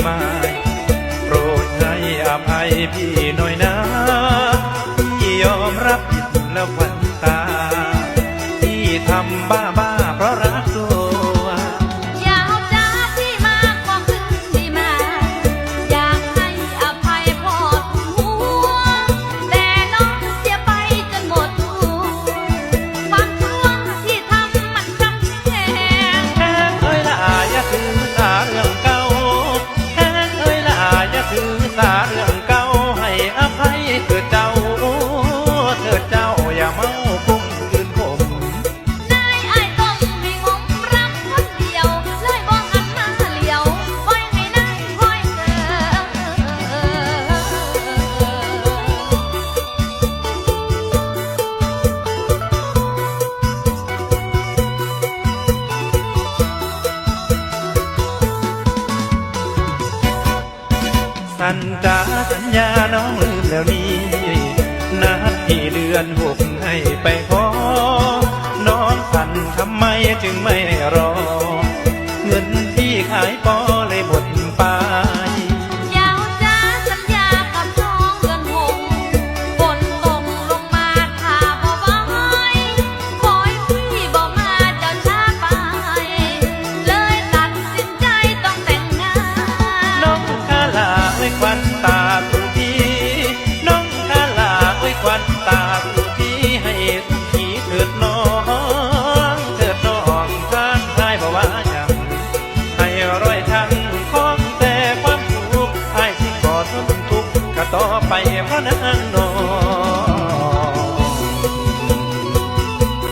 ไม้โปรดให้อภัยพี่หน่อยนะที่ยอมรับผิดแล้วควันตาที่ทำบ้าเพราะรักตัวอย่าเอาจ้าพี่มากกว่าขึ้นที่มาอยากให้อภัยพอหัวแต่น้องเสียไปจนหมดความชั่วที่ทำมันจำแทงแค่เอ้ยละอย่าถือสาเรื่องเก่าแค่เอ้ยละอย่าถือสาเรื่องเก่าให้อภัยเถิดเจ้าอย่าเมาคุ้มคืนผมนายไอ้ต้องให้งมรักคนเดียวเลยบอกหันมาเหลียวปล่อยให้นายคอยเกิสัญญาน้องลืมแล้วนี้นัดที่เดือน6ให้ไปขอน้องสั่นทำไมจึงไม่รอเงินที่ขายปอเลยหมดไปยาวจ้าสัญญากับน้องเดือน6ฝนตกลงมาถ้าบ่ไหวคอยพี่บ่มาเจ้าช้าไปเลยตัดสินใจต้องแต่งงานน้องกาลาไว้ควันตาทุกทีน้องกาลาไว้ควันตาทุกทีให้สุขีเถิดน้องท่านชายบอกว่าอย่างให้ร้อยทั้งของแต่ความทุกข์ให้ที่ก่อทนทุกข์ก็ต่อไปเพราะนางนอน